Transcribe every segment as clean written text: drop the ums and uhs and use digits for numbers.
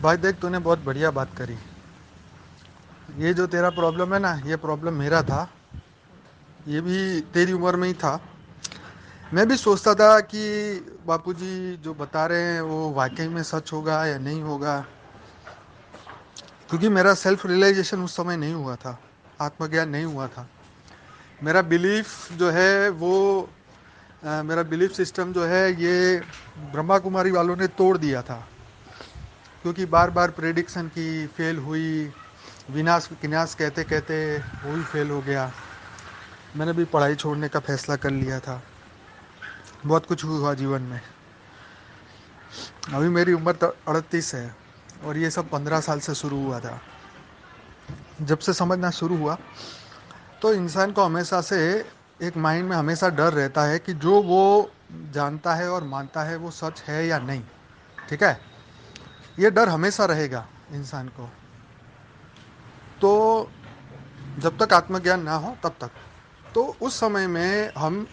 भाई देख, तूने बहुत बढ़िया बात करी। ये जो तेरा प्रॉब्लम है ना, ये प्रॉब्लम मेरा था। ये भी तेरी उम्र में ही था। मैं भी सोचता था कि बापूजी जो बता रहे हैं वो वाकई में सच होगा या नहीं होगा, क्योंकि मेरा सेल्फ रियलाइजेशन उस समय नहीं हुआ था, आत्मज्ञान नहीं हुआ था। मेरा बिलीफ जो है वो मेरा बिलीफ सिस्टम जो है ये ब्रह्मा कुमारी वालों ने तोड़ दिया था, क्योंकि बार बार प्रेडिक्शन की, फेल हुई। विनाश विनाश कहते कहते वो भी फेल हो गया। मैंने भी पढ़ाई छोड़ने का फैसला कर लिया था। बहुत कुछ हुआ जीवन में। अभी मेरी उम्र 38 है, और ये सब 15 साल से शुरू हुआ था। जब से समझना शुरू हुआ, तो इंसान को हमेशा से एक माइंड में हमेशा डर रहता है कि जो वो जानता है और मानता है वो सच है या नहीं। ठीक है, ये डर हमेशा रहेगा इंसान को। तो जब तक आत्मज्ञान ना हो तब तक, तो उस समय में हम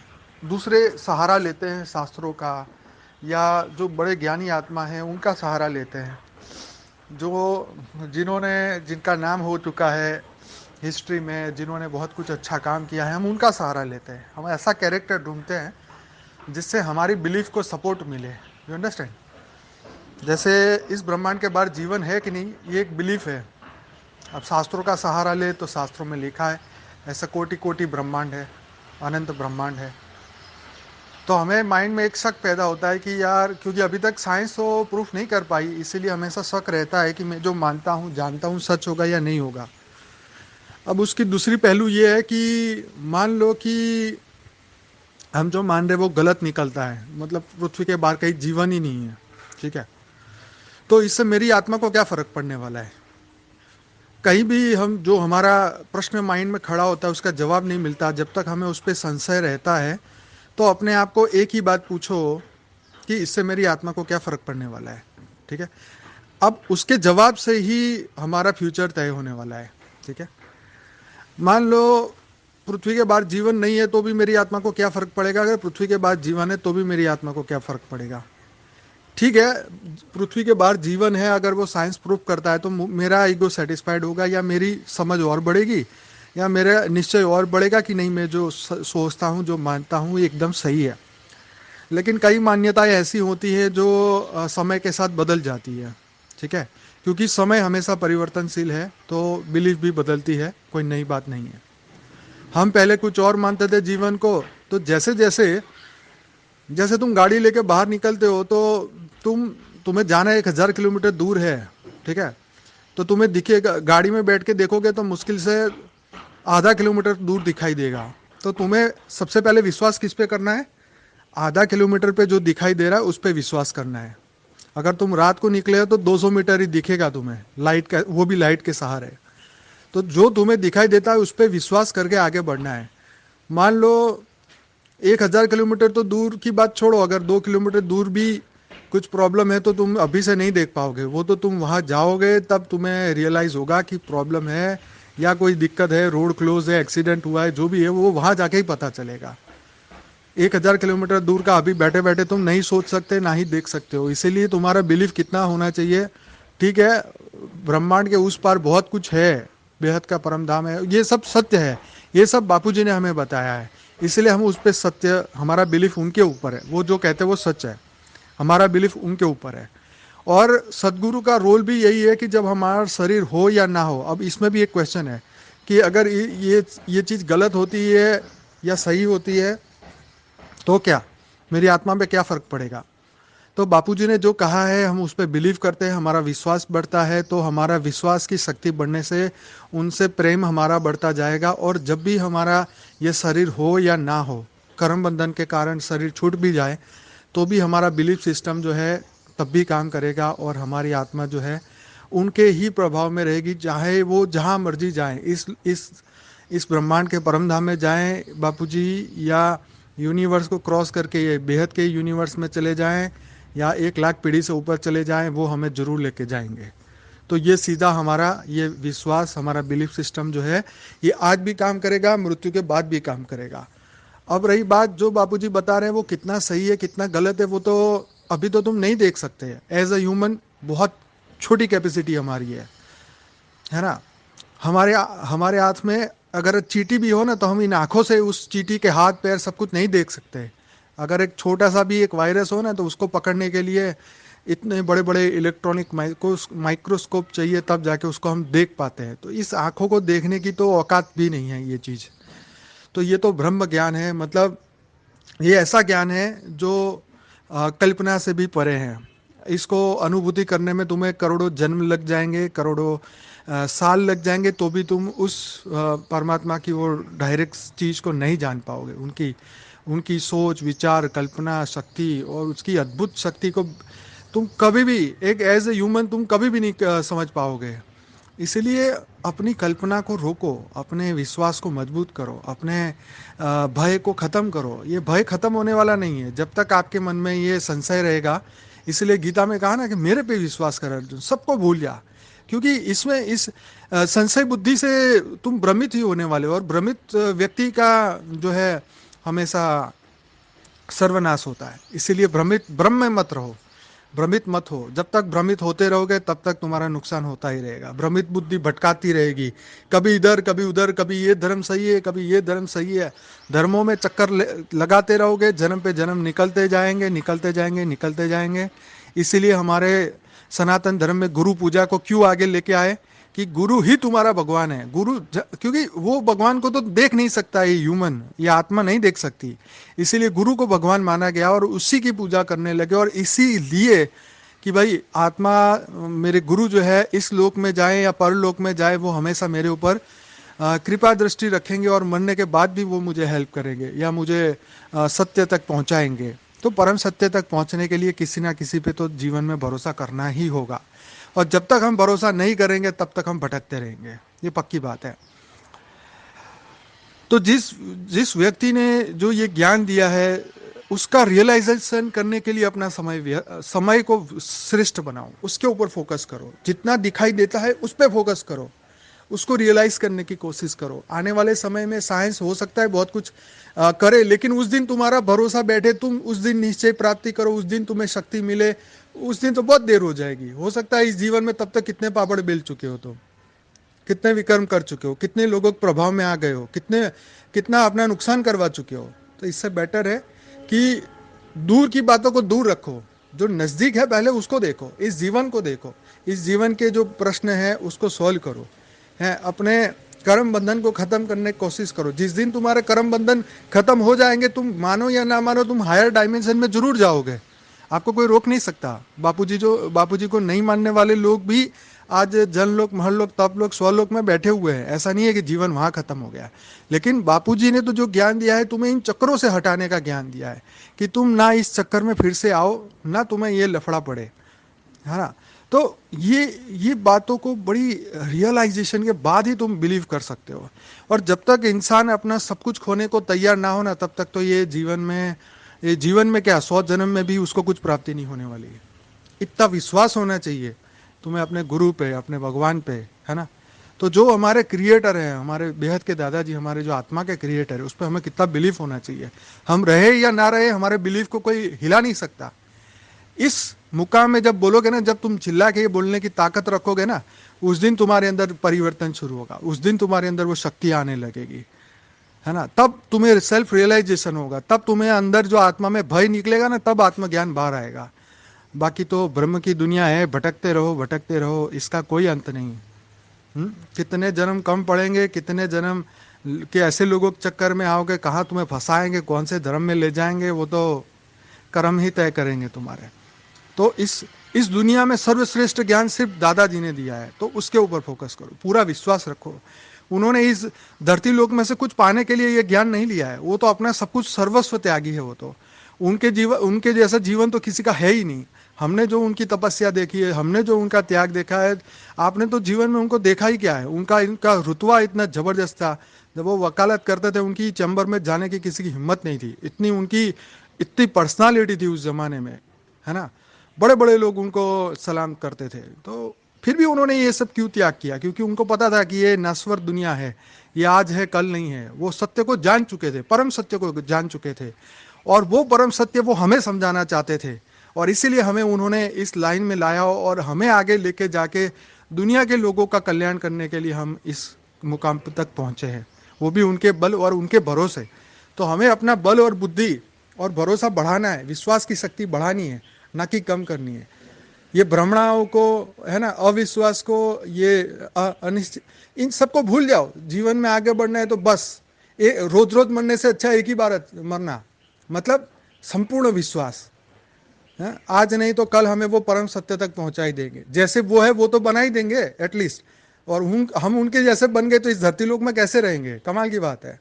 दूसरे सहारा लेते हैं, शास्त्रों का, या जो बड़े ज्ञानी आत्मा हैं उनका सहारा लेते हैं, जो जिन्होंने जिनका नाम हो चुका है हिस्ट्री में, जिन्होंने बहुत कुछ अच्छा काम किया है, हम उनका सहारा लेते हैं। हम ऐसा कैरेक्टर ढूंढते हैं जिससे हमारी बिलीफ को सपोर्ट मिले। You understand? जैसे इस ब्रह्मांड के बाहर जीवन है कि नहीं, ये एक बिलीफ है। अब शास्त्रों का सहारा ले तो शास्त्रों में लिखा है ऐसा कोटि कोटि ब्रह्मांड है, अनंत ब्रह्मांड है। तो हमें माइंड में एक शक पैदा होता है कि यार, क्योंकि अभी तक साइंस तो प्रूफ नहीं कर पाई, इसीलिए हमेशा शक रहता है कि मैं जो मानता हूँ जानता हूँ सच होगा या नहीं होगा। अब उसकी दूसरी पहलू ये है कि मान लो कि हम जो मान रहे वो गलत निकलता है, मतलब पृथ्वी के बाहर कहीं जीवन ही नहीं है। ठीक है, तो इससे मेरी आत्मा को क्या फर्क पड़ने वाला है? कहीं भी हम जो हमारा प्रश्न माइंड में खड़ा होता है उसका जवाब नहीं मिलता, जब तक हमें उस पर संशय रहता है। तो अपने आप को एक ही बात पूछो कि इससे मेरी आत्मा को क्या फ़र्क पड़ने वाला है। ठीक है, अब उसके जवाब से ही हमारा फ्यूचर तय होने वाला है। ठीक है, मान लो पृथ्वी के बाहर जीवन नहीं है तो भी मेरी आत्मा को क्या फ़र्क पड़ेगा, अगर पृथ्वी के बाहर जीवन है तो भी मेरी आत्मा को क्या फ़र्क पड़ेगा। ठीक है, पृथ्वी के बाहर जीवन है, अगर वो साइंस प्रूफ करता है तो मेरा ईगो सेटिस्फाइड होगा, या मेरी समझ और बढ़ेगी, या मेरा निश्चय और बढ़ेगा कि नहीं, मैं जो सोचता हूँ, जो मानता हूँ एकदम सही है। लेकिन कई मान्यताएं ऐसी होती है जो समय के साथ बदल जाती है। ठीक है, क्योंकि समय हमेशा परिवर्तनशील है, तो बिलीफ भी बदलती है, कोई नई बात नहीं है। हम पहले कुछ और मानते थे जीवन को, तो जैसे जैसे जैसे तुम गाड़ी लेके बाहर निकलते हो तो तुम्हें जाना 1000 किलोमीटर दूर है। ठीक है, तो तुम्हें दिखेगा, गाड़ी में बैठ के देखोगे तो मुश्किल से आधा किलोमीटर दूर दिखाई देगा। तो तुम्हें सबसे पहले विश्वास किस पे करना है? आधा किलोमीटर पे जो दिखाई दे रहा है उस पे विश्वास करना है। अगर तुम रात को निकले हो तो 200 मीटर ही दिखेगा तुम्हें, लाइट का, वो भी लाइट के सहारे। तो जो तुम्हें दिखाई देता है उस पर विश्वास करके आगे बढ़ना है। मान लो 1000 किलोमीटर तो दूर की बात छोड़ो, अगर 2 किलोमीटर दूर भी कुछ प्रॉब्लम है तो तुम अभी से नहीं देख पाओगे, वो तो तुम वहाँ जाओगे तब तुम्हें रियलाइज़ होगा कि प्रॉब्लम है या कोई दिक्कत है, रोड क्लोज है, एक्सीडेंट हुआ है, जो भी है वो वहाँ जाके ही पता चलेगा। 1000 किलोमीटर दूर का अभी बैठे बैठे तुम नहीं सोच सकते, ना ही देख सकते हो। इसीलिए तुम्हारा बिलीफ कितना होना चाहिए? ठीक है, ब्रह्मांड के उस पार बहुत कुछ है, बेहद का परम धाम है, ये सब सत्य है, ये सब बापूजी ने हमें बताया है। इसलिए हम उस पर सत्य, हमारा बिलीफ उनके ऊपर है, वो जो कहते हैं वो सच है, हमारा बिलीफ उनके ऊपर है। और सदगुरु का रोल भी यही है कि जब हमारा शरीर हो या ना हो, अब इसमें भी एक क्वेश्चन है कि अगर ये चीज़ गलत होती है या सही होती है तो क्या मेरी आत्मा पे क्या फ़र्क पड़ेगा? तो बापूजी ने जो कहा है हम उस पर बिलीव करते हैं, हमारा विश्वास बढ़ता है, तो हमारा विश्वास की शक्ति बढ़ने से उनसे प्रेम हमारा बढ़ता जाएगा। और जब भी हमारा ये शरीर हो या ना हो, कर्म बंधन के कारण शरीर छूट भी जाए, तो भी हमारा बिलीफ सिस्टम जो है तब भी काम करेगा, और हमारी आत्मा जो है उनके ही प्रभाव में रहेगी, चाहे वो जहाँ मर्जी जाएं, इस ब्रह्मांड के परम धाम में जाएं बापूजी, या यूनिवर्स को क्रॉस करके ये बेहद के यूनिवर्स में चले जाएं, या 1 लाख पीढ़ी से ऊपर चले जाएं, वो हमें ज़रूर लेके जाएंगे। तो ये सीधा हमारा ये विश्वास, हमारा बिलीफ सिस्टम जो है ये आज भी काम करेगा, मृत्यु के बाद भी काम करेगा। अब रही बात जो बापूजी बता रहे हैं वो कितना सही है कितना गलत है, वो तो अभी तो तुम नहीं देख सकते। एज अ ह्यूमन बहुत छोटी कैपेसिटी हमारी है ना। हमारे हमारे हाथ में अगर चींटी भी हो ना, तो हम इन आंखों से उस चींटी के हाथ पैर सब कुछ नहीं देख सकते। अगर एक छोटा सा भी एक वायरस हो ना, तो उसको पकड़ने के लिए इतने बड़े बड़े इलेक्ट्रॉनिक माइक्रोस्कोप चाहिए, तब जाके उसको हम देख पाते हैं। तो इस आंखों को देखने की तो औकात भी नहीं है ये चीज़। तो ये तो ब्रह्म ज्ञान है, मतलब ये ऐसा ज्ञान है जो कल्पना से भी परे है। इसको अनुभूति करने में तुम्हें करोड़ों जन्म लग जाएंगे, करोड़ों साल लग जाएंगे, तो भी तुम उस परमात्मा की वो डायरेक्ट चीज़ को नहीं जान पाओगे। उनकी उनकी सोच, विचार, कल्पना शक्ति और उसकी अद्भुत शक्ति को तुम कभी भी, एक एज ए ह्यूमन तुम कभी भी नहीं समझ पाओगे। इसलिए अपनी कल्पना को रोको, अपने विश्वास को मजबूत करो, अपने भय को ख़त्म करो। ये भय ख़त्म होने वाला नहीं है जब तक आपके मन में ये संशय रहेगा। इसलिए गीता में कहा ना कि मेरे पे विश्वास कर अर्जुन, सबको भूल जा। क्योंकि इसमें इस संशय बुद्धि से तुम भ्रमित ही होने वाले हो, और भ्रमित व्यक्ति का जो है हमेशा सर्वनाश होता है। इसीलिए भ्रमित ब्रह्म में मत रहो, भ्रमित मत हो। जब तक भ्रमित होते रहोगे तब तक तुम्हारा नुकसान होता ही रहेगा। भ्रमित बुद्धि भटकाती रहेगी, कभी इधर कभी उधर, कभी ये धर्म सही है कभी ये धर्म सही है। धर्मों में चक्कर लगाते रहोगे, जन्म पे जन्म निकलते जाएंगे निकलते जाएंगे निकलते जाएंगे। इसीलिए हमारे सनातन धर्म में गुरु पूजा को क्यों आगे लेके आए कि गुरु ही तुम्हारा भगवान है। क्योंकि वो भगवान को तो देख नहीं सकता, ये ह्यूमन, ये आत्मा नहीं देख सकती। इसीलिए गुरु को भगवान माना गया और उसी की पूजा करने लगे। और इसीलिए कि भाई आत्मा, मेरे गुरु जो है इस लोक में जाए या परलोक में जाए, वो हमेशा मेरे ऊपर कृपा दृष्टि रखेंगे और मरने के बाद भी वो मुझे हेल्प करेंगे या मुझे सत्य तक पहुंचाएंगे। तो परम सत्य तक पहुंचने के लिए किसी ना किसी पे तो जीवन में भरोसा करना ही होगा। और जब तक हम भरोसा नहीं करेंगे तब तक हम भटकते रहेंगे, ये पक्की बात है। तो जिस जिस व्यक्ति ने जो ये ज्ञान दिया है, उसका रियलाइजेशन करने के लिए अपना समय को श्रेष्ठ बनाओ, उसके ऊपर फोकस करो। जितना दिखाई देता है उस पर फोकस करो, उसको रियलाइज करने की कोशिश करो। आने वाले समय में साइंस हो सकता है बहुत कुछ करे, लेकिन उस दिन तुम्हारा भरोसा बैठे, तुम उस दिन निश्चय प्राप्ति करो, उस दिन तुम्हें शक्ति मिले, उस दिन तो बहुत देर हो जाएगी। हो सकता है इस जीवन में तब तक कितने पापड़ बेल चुके हो, तुम कितने विकर्म कर चुके हो, कितने लोगों के प्रभाव में आ गए हो, कितना अपना नुकसान करवा चुके हो। तो इससे बेटर है कि दूर की बातों को दूर रखो, जो नज़दीक है पहले उसको देखो, इस जीवन को देखो, इस जीवन के जो प्रश्न है उसको सॉल्व करो, है अपने कर्म बंधन को खत्म करने की कोशिश करो। जिस दिन तुम्हारे कर्म बंधन खत्म हो जाएंगे, तुम मानो या ना मानो, तुम हायर डायमेंशन में जरूर जाओगे, आपको कोई रोक नहीं सकता। बापूजी को नहीं मानने वाले लोग भी आज जनलोक, महलोक, तपलोक, स्वलोक में बैठे हुए हैं। ऐसा नहीं है कि जीवन वहां खत्म हो गया, लेकिन बापूजी ने तो जो ज्ञान दिया है, तुम्हें इन चक्करों से हटाने का ज्ञान दिया है कि तुम ना इस चक्कर में फिर से आओ, ना तुम्हें ये लफड़ा पड़े, है ना। तो ये बातों को बड़ी रियलाइजेशन के बाद ही तुम बिलीव कर सकते हो। और जब तक इंसान अपना सब कुछ खोने को तैयार ना हो ना, तब तक तो ये जीवन में क्या 100 जन्म में भी उसको कुछ प्राप्ति नहीं होने वाली है। इतना विश्वास होना चाहिए तुम्हें अपने गुरु पे, अपने भगवान पे, है ना। तो जो हमारे क्रिएटर हैं, हमारे बेहद के दादाजी, हमारे जो आत्मा के क्रिएटर है, उस पर हमें कितना बिलीफ होना चाहिए। हम रहे या ना रहे, हमारे बिलीफ को कोई हिला नहीं सकता। इस मुकाम में जब बोलोगे ना, जब तुम चिल्ला के बोलने की ताकत रखोगे ना, उस दिन तुम्हारे अंदर परिवर्तन शुरू होगा, उस दिन तुम्हारे अंदर वो शक्ति आने लगेगी, है ना। तब तुम्हें सेल्फ रियलाइजेशन होगा, तब तुम्हें अंदर जो आत्मा में भय निकलेगा ना, तब आत्मज्ञान बाहर आएगा। बाकी तो ब्रह्म की दुनिया है, भटकते रहो, इसका कोई अंत नहीं। कितने जन्म कम पड़ेंगे, कितने जन्म के ऐसे लोगों के चक्कर में आओगे, कहाँ तुम्हें फंसाएंगे, कौन से धर्म में ले जाएंगे, वो तो कर्म ही तय करेंगे तुम्हारे। तो इस दुनिया में सर्वश्रेष्ठ ज्ञान सिर्फ दादाजी ने दिया है, तो उसके ऊपर फोकस करो, पूरा विश्वास रखो। उन्होंने इस धरती लोक में से कुछ पाने के लिए ये ज्ञान नहीं लिया है, वो तो अपना सब कुछ सर्वस्व त्यागी है। वो तो उनके जैसा जीवन तो किसी का है ही नहीं। हमने जो उनकी तपस्या देखी है, हमने जो उनका त्याग देखा है, आपने तो जीवन में उनको देखा ही क्या है। इनका रुतबा इतना जबरदस्त था, जब वो वकालत करते थे उनकी चैम्बर में जाने की किसी की हिम्मत नहीं थी। इतनी पर्सनालिटी थी उस जमाने में, है ना। बड़े बड़े लोग उनको सलाम करते थे। तो फिर भी उन्होंने ये सब क्यों त्याग किया? क्योंकि उनको पता था कि ये नश्वर दुनिया है, ये आज है कल नहीं है। वो सत्य को जान चुके थे, परम सत्य को जान चुके थे, और वो परम सत्य वो हमें समझाना चाहते थे। और इसीलिए हमें उन्होंने इस लाइन में लाया और हमें आगे लेके जाके दुनिया के लोगों का कल्याण करने के लिए हम इस मुकाम तक पहुँचे हैं, वो भी उनके बल और उनके भरोसे। तो हमें अपना बल और बुद्धि और भरोसा बढ़ाना है, विश्वास की शक्ति बढ़ानी है, ना कि कम करनी है। ये भ्रमणाओं को, है ना, अविश्वास को, ये अनिश्चित, इन सबको भूल जाओ। जीवन में आगे बढ़ना है तो बस रोज रोज मरने से अच्छा एक ही बार मरना, मतलब संपूर्ण विश्वास है। आज नहीं तो कल हमें वो परम सत्य तक पहुंचा ही देंगे, जैसे वो है वो तो बना ही देंगे एटलीस्ट। और हम उनके जैसे बन गए तो इस धरती लोक में कैसे रहेंगे, कमाल की बात है।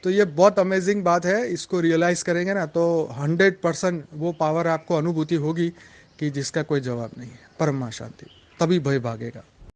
तो ये बहुत अमेजिंग बात है, इसको रियलाइज करेंगे ना तो 100% वो पावर आपको अनुभूति होगी कि जिसका कोई जवाब नहीं है। परम शांति, तभी भय भागेगा।